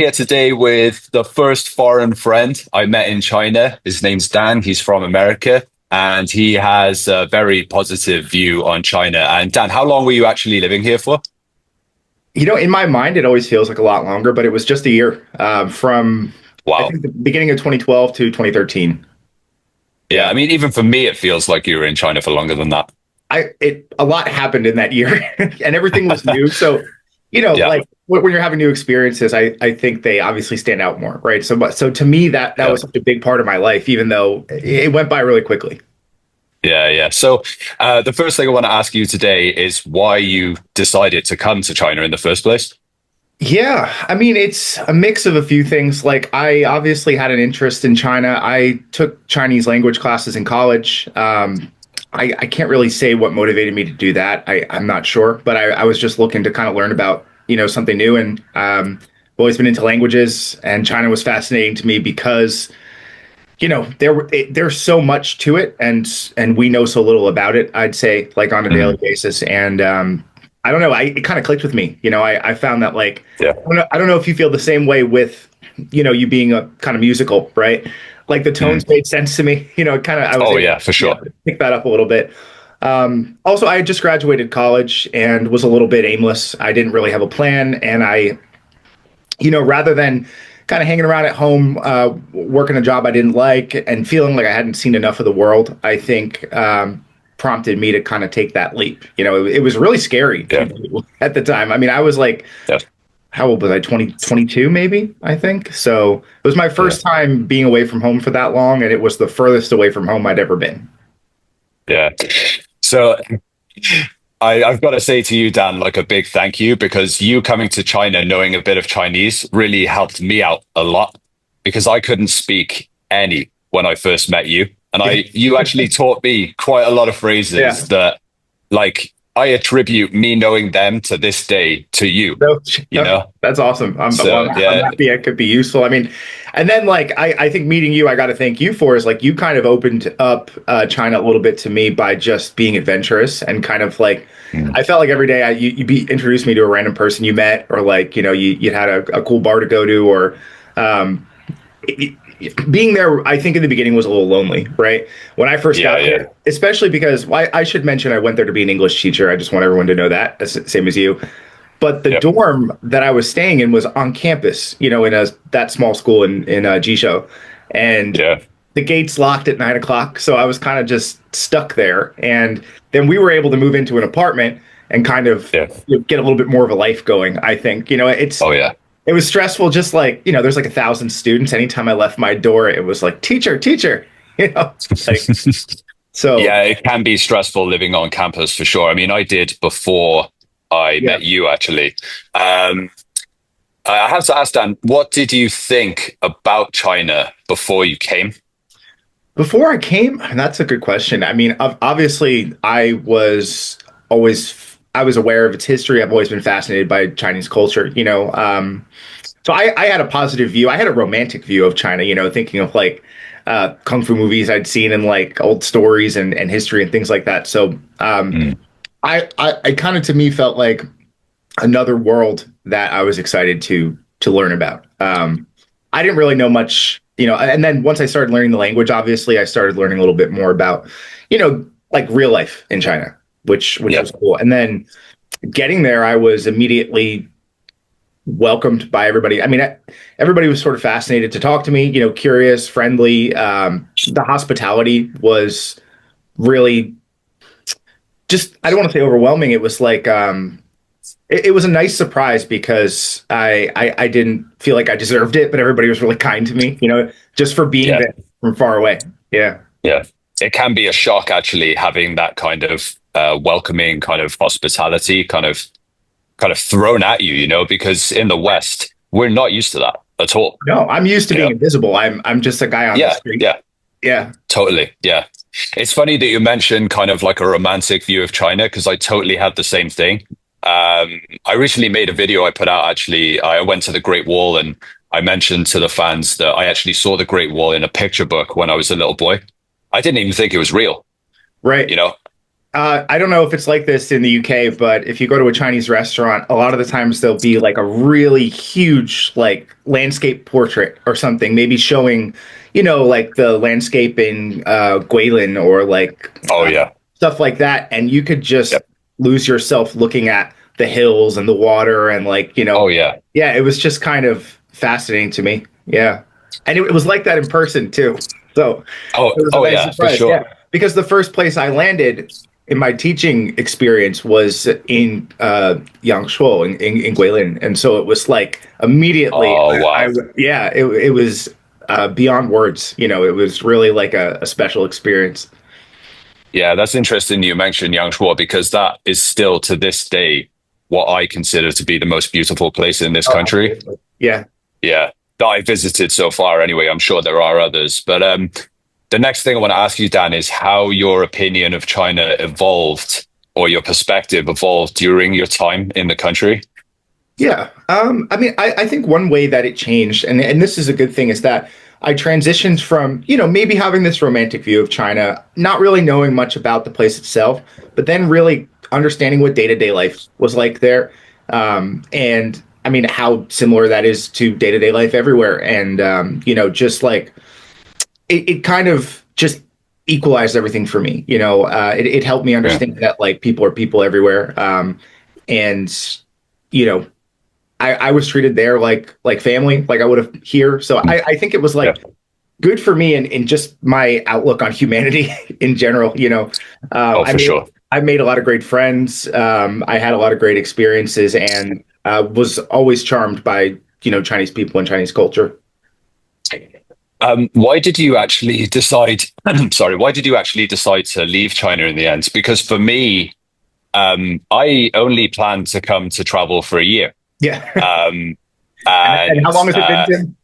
Here today with the first foreign friend I met in China. His name's Dan. He's from America and he has a very positive view on China. And Dan, how long were you actually living here for? In my mind, it always feels like a lot longer, but it was just a year from I Wow. think the beginning of 2012 to 2013. Yeah, Yeah, I mean, even for me, it feels like you were in China for longer than that. a lot happened in that year, and everything was new. So, Yeah, like when you're having new experiences, I think they obviously stand out more, right? So to me, that yeah, was such a big part of my life, even though it went by really quickly. yeah. So, the first thing I want to ask you today is why you decided to come to China in the first place. Yeah, I mean, it's a mix of a few things. Like, I obviously had an interest in China. I took Chinese language classes in college. I can't really say what motivated me to do that. I'm not sure, but I was just looking to kind of learn about, something new. And I've always been into languages, and China was fascinating to me because, there's so much to it, and we know so little about it, I'd say, like on a daily Mhm. basis. And I don't know. It kind of clicked with me. I found that like Yeah. I don't know if you feel the same way with you being a kind of musical, right? Like the tones Mhm. made sense to me. It kind of I was Oh, able yeah, for yeah sure. to pick that up a little bit. Also, I had just graduated college and was a little bit aimless. I didn't really have a plan, and rather than kind of hanging around at home, working a job I didn't like and feeling like I hadn't seen enough of the world, I think prompted me to kind of take that leap. It was really scary Yeah, at the time. I mean, I was like, yeah, how old was I? 22, maybe, I think. So it was my yeah, first time being away from home for that long, and it was the furthest away from home I'd ever been. yeah. So I've got to say to you, Dan, like a big thank you because you coming to China knowing a bit of Chinese really helped me out a lot because I couldn't speak any when I first met you. And you actually taught me quite a lot of Yeah. phrases that like I attribute me knowing them to this day to you, No, you know? that's awesome. So I'm yeah, happy I could be useful. I mean, and then like I think meeting you, I got to thank you for is like you kind of opened up China a little bit to me by just being adventurous and kind of like Mm. I felt like every day you be introduced me to a random person you met or like you had a cool bar to go to or um, being there, I think in the beginning was a little lonely, right? When I first Yeah, got yeah, there, especially because well, I should mention I went there to be an English teacher. I just want everyone to know that, same as you. But the yep, dorm that I was staying in was on campus, in that small school in Jisho, and yeah, the gates locked at 9 o'clock. So I was kind of just stuck there. And then we were able to move into an apartment and kind of yeah. get a little bit more of a life going. I think Oh yeah. it was stressful. Just like there's like 1,000 students. Anytime I left my door, it was like teacher, teacher. Like so. Yeah, it can be stressful living on campus for sure. I mean, I did before I Yeah. met you, actually. Um, I have to ask Dan, what did you think about China before you came? Before I came, that's a good question. I mean, obviously, I was aware of its history. I've always been fascinated by Chinese culture. So I had a positive view. I had a romantic view of China. Thinking of like kung fu movies I'd seen and like old stories and history and things like that. So Mm, I kind of to me felt like another world that I was excited to learn about. I didn't really know much, and then once I started learning the language, obviously, I started learning a little bit more about, like real life in China, which yeah, was cool. And then getting there, I was immediately welcomed by everybody. I mean, everybody was sort of fascinated to talk to me, curious, friendly. The hospitality was really just, I don't want to say overwhelming. It was like, it was a nice surprise because I didn't feel like I deserved it, but everybody was really kind to me, just for being yeah, there from far away. Yeah. yeah. It can be a shock actually having that kind of welcoming kind of hospitality kind of thrown at you, because in the West, we're not used to that at all. No, I'm used to You being know? invisible. I'm just a guy on the Yeah, street. yeah. Yeah. Totally. Yeah. It's funny that you mentioned kind of like a romantic view of China because I totally had the same thing. I recently made a video I put out actually. I went to the Great Wall and I mentioned to the fans that I actually saw the Great Wall in a picture book when I was a little boy. I didn't even think it was real, Right. you know? I don't know if it's like this in the UK, but if you go to a Chinese restaurant, a lot of the times there'll be like a really huge like landscape portrait or something, maybe showing, like the landscape in Guilin or like Oh yeah. stuff like that, and you could just Yep. lose yourself looking at the hills and the water and like, Oh yeah. yeah, it was just kind of fascinating to me. Yeah. And it was like that in person too. So it was a Oh nice yeah, for surprise. Yeah. sure. Because the first place I landed in my teaching experience was in Yangshuo in Guilin. And so it was like immediately, Oh wow. yeah, it was beyond words. It was really like a special experience. Yeah, that's interesting you mentioned Yangshuo because that is still to this day what I consider to be the most beautiful place in this Oh, country. absolutely. Yeah. Yeah, that I visited so far anyway. I'm sure there are others. But the next thing I want to ask you, Dan, is how your opinion of China evolved or your perspective evolved during your time in the country. Yeah. I mean, I think one way that it changed, and this is a good thing, is that I transitioned from, maybe having this romantic view of China, not really knowing much about the place itself, but then really understanding what day-to-day life was like there. And I mean, how similar that is to day-to-day life everywhere. And, just like it kind of just equalized everything for me. It helped me Yeah. understand that like people are people everywhere. And, you know, I was treated there like family, like I would have here. So I think it was Yeah. like good for me and just my outlook on humanity in general. Oh, I for made sure. I made a lot of great friends. I had a lot of great experiences and was always charmed by Chinese people and Chinese culture. Why did you actually decide? Sorry, why did you actually decide to leave China in the end? Because for me, I only planned to come to travel for a year, Yeah. um, And how and long has it been,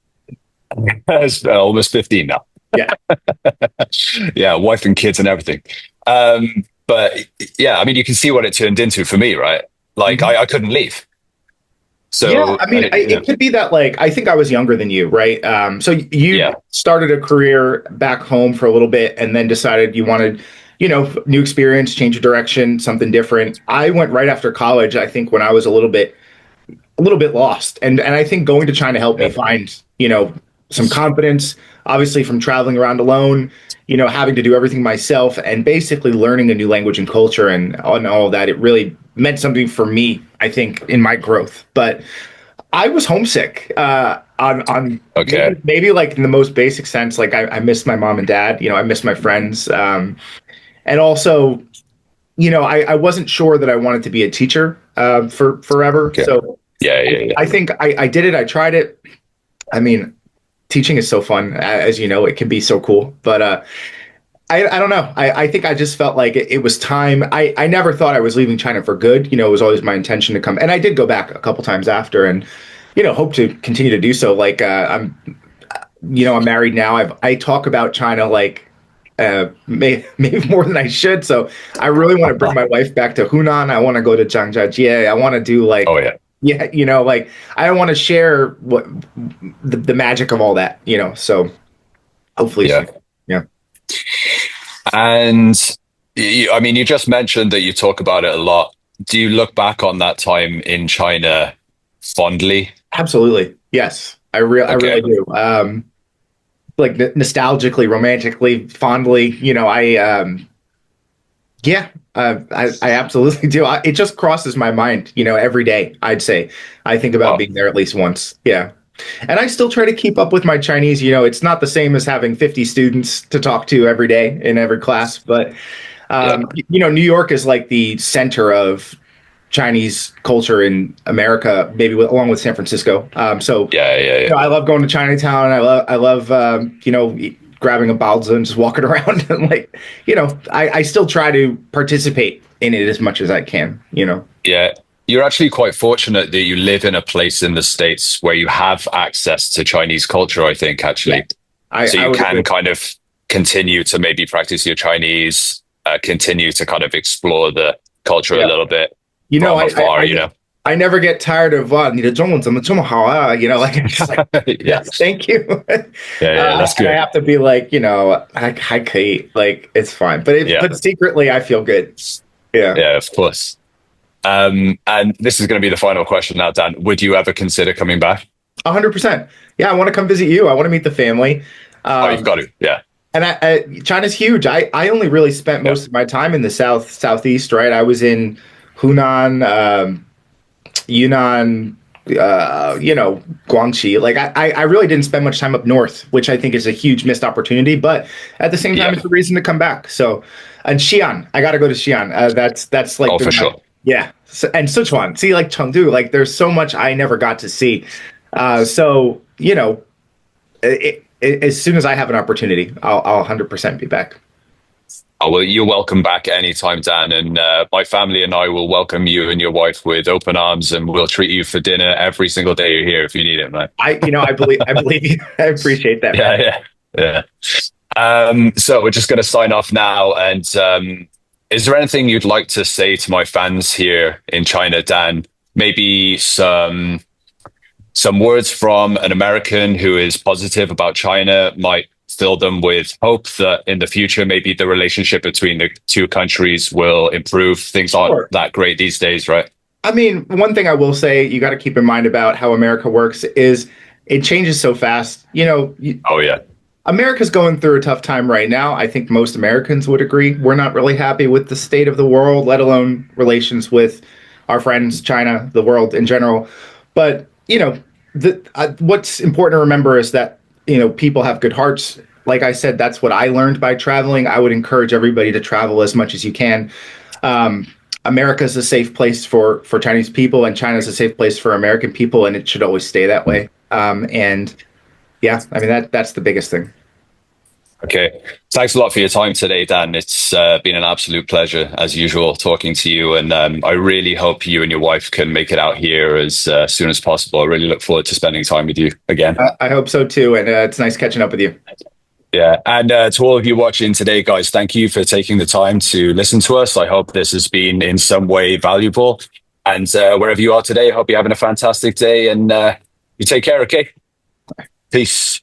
Tim? it's almost 15 now. Yeah. Yeah, wife and kids and everything. But yeah, I mean, you can see what it turned into for me, right? Like Mhm. I couldn't leave. Yeah, So I mean, it could be that like I think I was younger than you, right? So you yeah, started a career back home for a little bit, and then decided you wanted, new experience, change of direction, something different. I went right after college. I think when I was a little bit lost, and I think going to China helped me yeah, find some confidence. Obviously, from traveling around alone, having to do everything myself, and basically learning a new language and culture, and on all of that, it really meant something for me. I think in my growth, but I was homesick on maybe okay, maybe like in the most basic sense. Like I miss my mom and dad. I miss my friends, and also I wasn't sure that I wanted to be a teacher for forever. okay, So yeah, I, yeah, yeah. I think I did it. I tried it. I mean, teaching is so fun, as you know, it can be so cool. But I don't know. I think I just felt like it was time. I never thought I was leaving China for good. It was always my intention to come, and I did go back a couple times after, and hope to continue to do so. Like I'm married now. I talk about China like maybe more than I should. So I really want to bring my wife back to Hunan. I want to go to Zhangjiajie. I want to do Oh like, yeah, yeah, like I want to share what the magic of all that. So hopefully yeah. soon. Yeah. And I mean, you just mentioned that you talk about it a lot. Do you look back on that time in China fondly? Absolutely. Yes. I really Okay. do. Like nostalgically, romantically, fondly, yeah, I absolutely do. It just crosses my mind, every day, I'd say. I think about Wow. being there at least once. Yeah. And I still try to keep up with my Chinese. It's not the same as having 50 students to talk to every day in every class, but Yeah. New York is like the center of Chinese culture in America, maybe along with San Francisco. So Yeah. Yeah. Yeah. I love going to Chinatown. I love grabbing a baozi and just walking around and like I still try to participate in it as much as I can. Yeah. You're actually quite fortunate that you live in a place in the States where you have access to Chinese culture, I think, Yeah, actually. So I you would can agree. kind of continue to maybe practice your Chinese, continue to kind of explore the culture a Yeah. little bit You know, from I, I, afar, I you know? I never get tired of 哇，你的中文怎么这么好啊? Like I'm just like, Yeah, yes, thank you. yeah, yeah. That's And I good. have to be like, I could like it's fine, Yeah, but secretly I feel good. Yeah, yeah, of course. And this is going to be the final question now, Dan. Would you ever consider coming back? 100%. Yeah, I want to come visit you. I want to meet the family. Oh, you've Um, got to. Yeah, and China's huge. I only really spent yeah, most of my time in the southeast. Right, I was in Hunan, Yunnan, Guangxi. Like I really didn't spend much time up north, which I think is a huge missed opportunity. But at the same time, yeah. it's a reason to come back. So, and Xi'an, I got to go to Xi'an. That's like Oh, for sure. yeah. So, and Sichuan, see like Chengdu, like there's so much I never got to see. So as soon as I have an opportunity, I'll 100% be back. Oh, well, you're welcome back anytime, Dan. And my family and I will welcome you and your wife with open arms, and we'll treat you for dinner every single day you're here if you need it, man. I believe you. I appreciate that, man. Yeah, yeah, yeah. So we're just going to sign off now. And is there anything you'd like to say to my fans here in China, Dan? Maybe some words from an American who is positive about China might fill them with hope that in the future, maybe the relationship between the two countries will improve. Things aren't Sure. that great these days, right? I mean, one thing I will say you got to keep in mind about how America works is it changes so fast. Oh, yeah. America's going through a tough time right now. I think most Americans would agree. We're not really happy with the state of the world, let alone relations with our friends, China, the world in general. But, what's important to remember is that, people have good hearts. Like I said, that's what I learned by traveling. I would encourage everybody to travel as much as you can. Um, America is a safe place for Chinese people, and China is a safe place for American people, and it should always stay that way. And yeah, I mean that's the biggest thing. Okay. Thanks a lot for your time today, Dan. It's been an absolute pleasure, as usual, talking to you. And I really hope you and your wife can make it out here as soon as possible. I really look forward to spending time with you again. I hope so too, and it's nice catching up with you. Yeah. And to all of you watching today, guys, thank you for taking the time to listen to us. I hope this has been in some way valuable. And wherever you are today, I hope you're having a fantastic day and you take care, okay? Peace.